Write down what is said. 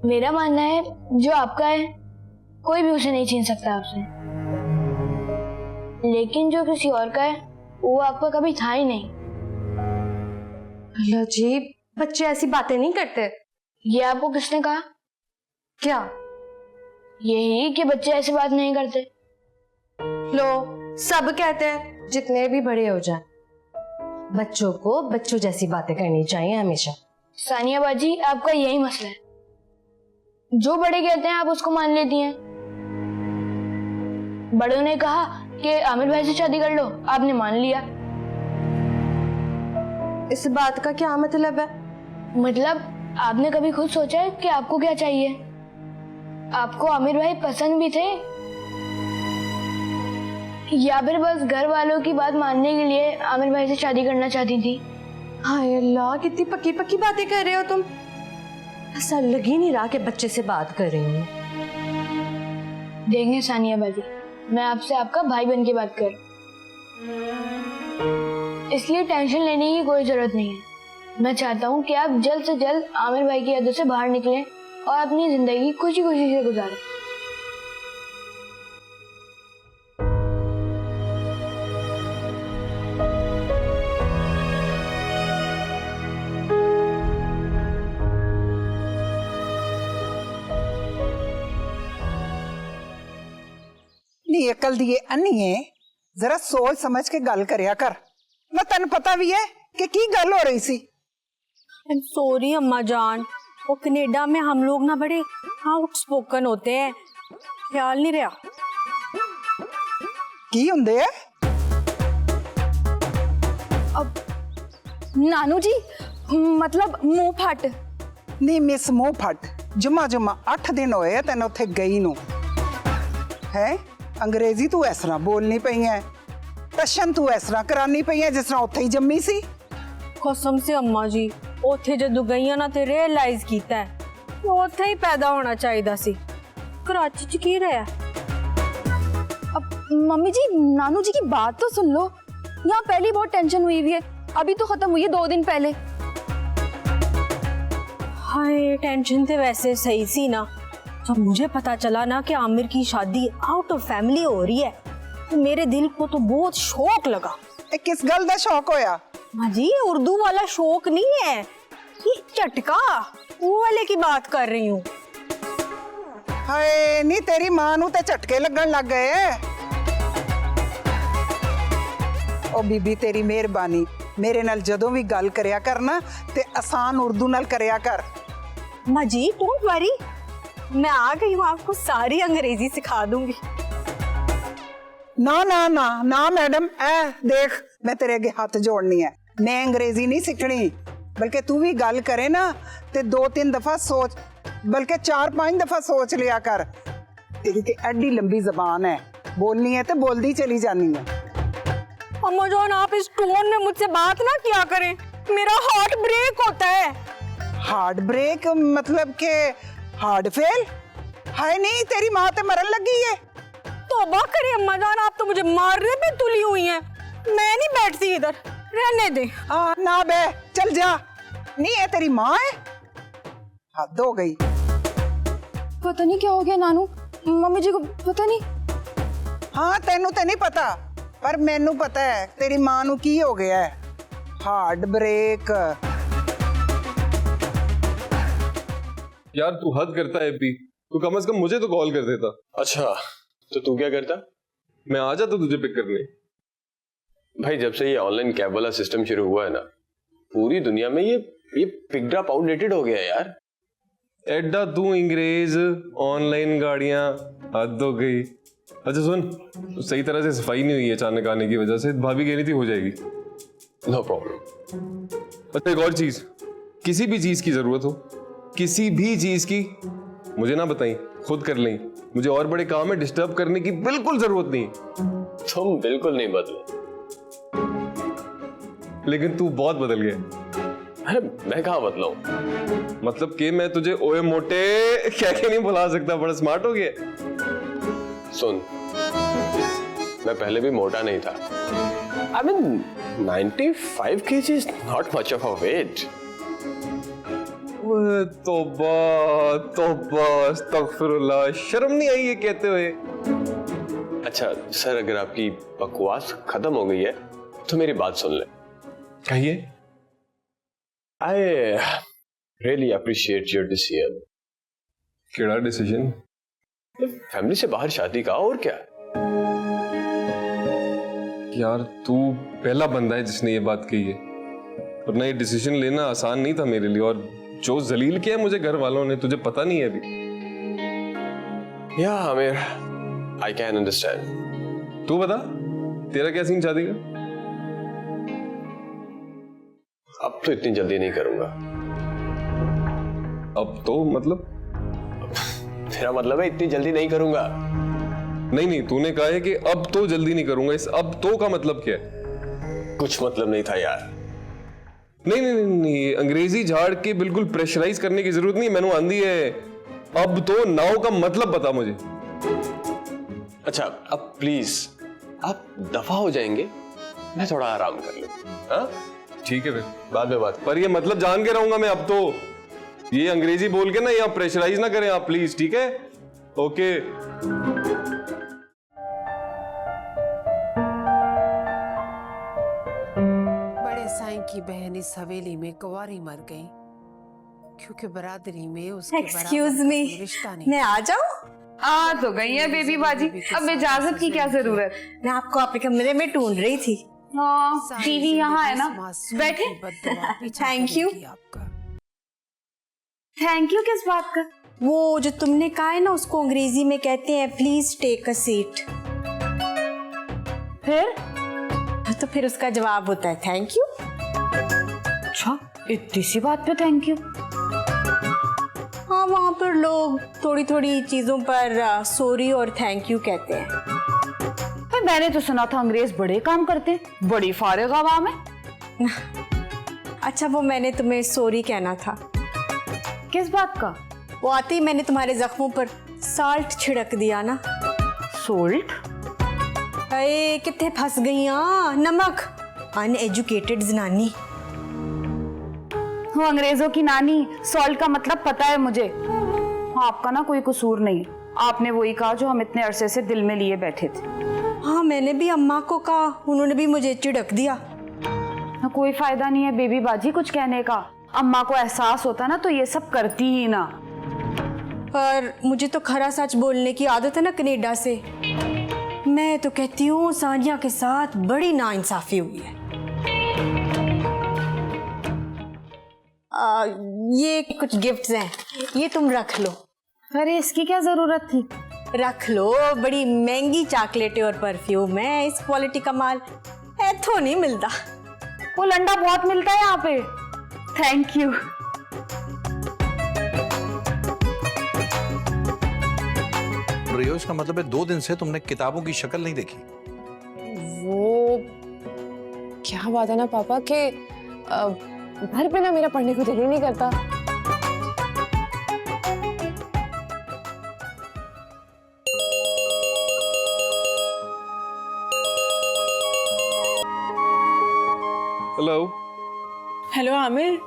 मेरा मानना है जो आपका है कोई भी उसे नहीं छीन सकता आपसे, लेकिन जो किसी और का है वो आपका कभी था ही नहीं। जी बच्चे ऐसी बातें नहीं करते। ये आपको किसने कहा? क्या? यही कि बच्चे ऐसी बात नहीं करते। लो, सब कहते हैं जितने भी बड़े हो जाएं, बच्चों को बच्चों जैसी बातें करनी चाहिए हमेशा। सानिया बाजी, आपका यही मसला है, जो बड़े कहते हैं आप उसको मान लेती हैं। बड़ों ने कहा कि आमिर भाई से शादी कर लो, आपने मान लिया। इस बात का क्या मतलब है? मतलब आपने कभी खुद सोचा है कि आपको क्या चाहिए? आपको आमिर भाई पसंद भी थे या फिर बस घर वालों की बात मानने के लिए आमिर भाई से शादी करना चाहती थी? हाय अल्लाह, कितनी पक्की पक्की बातें कर रहे हो तुम। ऐसा लग ही नहीं रहा कि बच्चे से बात कर रही हूँ। देखेंगे सानिया बाजी, मैं आपसे आपका भाई बन के बात कर, इसलिए टेंशन लेने की कोई जरूरत नहीं है। मैं चाहता हूँ कि आप जल्द से जल्द आमिर भाई की यादों से बाहर निकलें और अपनी जिंदगी खुशी खुशी से गुजारें। नी अकल दिए अन्नीए, जरा सोच समझ के गल करया कर ना। तन पता भी है कि की गल हो रही सी। सॉरी अम्मा जान, वो कनाडा में हम लोग ना बड़े आउटस्पोकन होते हैं, ख्याल नहीं रहा। की हुंदे है? अब नानू जी मतलब मुंह फट। नी मिस मुंह फट, जुमा 8 दिन होए तेन उत्थे गई नू है। अंग्रेजी तू इस तरह बोलनी पई है, टशन तू इस तरह करानी पई है जिस तरह उत्थे ही जम्मी सी। कसम से अम्मा जी, उत्थे जदों गई ना ते रियलाइज कीता है उत्थे ही पैदा होना चाहिए सी। कराची च की रहा? अब मम्मी जी, नानू जी की बात तो सुन लो। यहाँ पहले बहुत टेंशन हुई है, अभी तो खत्म हुई है 2 दिन पहले। हाय, टेंशन तो वैसे सही सी ना। जब मुझे पता चला ना कि आमिर की शादी आउट ऑफ फैमिली हो रही है तो मेरे दिल को तो बहुत शौक लगा। किस गल दा शौक होया? माँ जी, उर्दू वाला शौक नहीं है, ये झटका वो वाले की बात कर रही हूँ। हाय नी तेरी मां नू ते झटके लगन लग गए। ओ बीबी तेरी मेहरबानी, मेरे नाल जदों भी गल करया करना ते आसान उर्दू नाल करया कर। माँ जी डोंट वरी, मैं आ गई हूँ, आपको सारी अंग्रेजी सिखा दूंगी। ना ना ना ना मैडम, देख मैं तेरे आगे हाथ जोड़नी है, मैं अंग्रेजी नहीं सीखनी। बल्कि तू भी गल करे ना ते 2-3 दफा सोच, बल्कि 4-5 दफा सोच लिया कर। तेरी ते एडी लंबी जबान है, बोलनी है तो बोलती चली जानी है। अम्मा जान, आप इस टोन में मुझसे बात ना किया करें, मेरा हार्ट ब्रेक होता है। हार्ट ब्रेक मतलब के हार्ट फेल? हाय नहीं, तेरी माँ तो मरन लगी है। तौबा करे अम्मा जान, आप तो मुझे मारने पे तुली हुई हैं। मैं नहीं बैठती इधर, रहने दे। ना बे, चल जा। नहीं है तेरी माँ है, हद हो गई। पता नहीं क्या हो गया नानू, मम्मी जी को पता नहीं। हाँ तेनू तो नहीं पता, पर मैनू पता है तेरी माँ नू की हो गया है, हार्ट ब्रेक। यार तू हद करता है एपी, तू कम से कम मुझे तो कॉल कर देता। अच्छा तो तू क्या करता? मैं आ जाता तुझे पिक करने। भाई जब से ये ऑनलाइन कैब वाला सिस्टम शुरू हुआ है ना, पूरी दुनिया में ये पिक ड्रॉप आउटडेटेड हो गया है यार। एड्डा तू अंग्रेज, ऑनलाइन गाड़ियां, हद हो गई। अच्छा सुन, तो सही तरह से सफाई नहीं हुई है अचानक आने की वजह से, भाभी कह रही थी हो जाएगी। No problem. अच्छा एक और चीज, किसी भी चीज की जरूरत हो, किसी भी चीज की, मुझे ना बताई, खुद कर लें। मुझे और बड़े काम में डिस्टर्ब करने की बिल्कुल जरूरत नहीं। तुम बिल्कुल नहीं बदले, लेकिन तू बहुत बदल गया। अरे मैं कहाँ बदला हूँ? मतलब कि मैं तुझे ओए मोटे क्या नहीं बुला सकता, बड़ा स्मार्ट हो गया। सुन, मैं पहले भी मोटा नहीं था। I mean, 95 kg is not much of a weight. तौबा तौबा अस्तगफिरुल्लाह, शर्म नहीं आई ये कहते हुए? अच्छा सर, अगर आपकी बकवास खत्म हो गई है तो मेरी बात सुन ले। कहिए। I really appreciate your decision. केड़ा डिसीजन? फैमिली से बाहर शादी का, और क्या। यार तू पहला बंदा है जिसने ये बात कही है, वरना ये डिसीजन लेना आसान नहीं था मेरे लिए। और जो जलील किया है मुझे घर वालों ने, तुझे पता नहीं है अभी। या आमिर, आई कैन अंडरस्टैंड। तू बता, तेरा क्या सीन शादी का? अब तो इतनी जल्दी नहीं करूंगा। अब तो मतलब? मेरा मतलब है इतनी जल्दी नहीं करूंगा। नहीं, तूने कहा है कि अब तो जल्दी नहीं करूंगा। इस अब तो का मतलब क्या है? कुछ मतलब नहीं था यार। नहीं, अंग्रेजी झाड़ के बिल्कुल प्रेशराइज करने की जरूरत नहीं। मैंने आंधी है। अब तो नाव का मतलब बता मुझे। अच्छा अब प्लीज आप दफा हो जाएंगे, मैं थोड़ा आराम कर लूं। हाँ ठीक है फिर, बाद में बात। पर ये मतलब जान के रहूंगा मैं। अब तो ये अंग्रेजी बोल के ना यहाँ प्रेशराइज ना करें आप प्लीज, ठीक है? ओके। बड़े साईं की बहन इस हवेली में कुंवारी मर गई, क्योंकि बरादरी में उसके एक्सक्यूज बराबर मी, कोई रिश्ता नहीं। मैं आ जाऊं? आ तो गई है बेबी बाजी, अब इजाजत की क्या जरूरत। मैं आपको आपके कमरे में ढूंढ रही थी। हाँ, टीवी यहाँ है ना, बैठे। Thank you. थैंक यू किस बात का? वो जो तुमने कहा है ना, उसको अंग्रेजी में कहते हैं प्लीज टेक अ सीट। फिर? तो फिर उसका जवाब होता है थैंक यू। अच्छा, इतनी सी बात पे थैंक यू? हाँ, वहाँ पर लोग थोड़ी थोड़ी चीजों पर सॉरी और थैंक यू कहते हैं। भाई मैंने तो सुना था अंग्रेज बड़े काम करते, बड़ी फारिग आवाम है। अच्छा, वो मैंने तुम्हें सॉरी कहना था। किस बात का? वो आते ही मैंने तुम्हारे जख्मों पर साल्ट छिड़क दिया ना। सोल्ट? अरे कितने फंस गई नमक, अनएजुकेटेड जनानी। वो अंग्रेजों की नानी, सॉल्ट का मतलब पता है मुझे। आपका ना कोई कसूर नहीं, आपने वही कहा जो हम इतने अरसे से दिल में लिए बैठे थे। हाँ, मैंने भी अम्मा को कहा, उन्होंने भी मुझे चिढ़क दिया। ना कोई फायदा नहीं है बेबी बाजी कुछ कहने का। अम्मा को एहसास होता ना तो ये सब करती ही ना। पर मुझे तो खरा सच बोलने की आदत है ना कनेडा से। मैं तो कहती हूँ सानिया के साथ बड़ी नाइंसाफी हुई है। ये कुछ गिफ्ट्स हैं, ये तुम रख लो। अरे इसकी क्या जरूरत थी? रख लो, बड़ी महंगी चॉकलेटें और परफ्यूम है, इस क्वालिटी का माल ऐथो नहीं मिलता। वो लंडा बहुत मिलता है यहाँ पे। Thank you. रियोज का मतलब है 2 दिन से तुमने किताबों की शक्ल नहीं देखी। वो क्या बात है ना पापा के घर पे ना मेरा पढ़ने को दिल ही नहीं करता। हेलो। हेलो आमिर,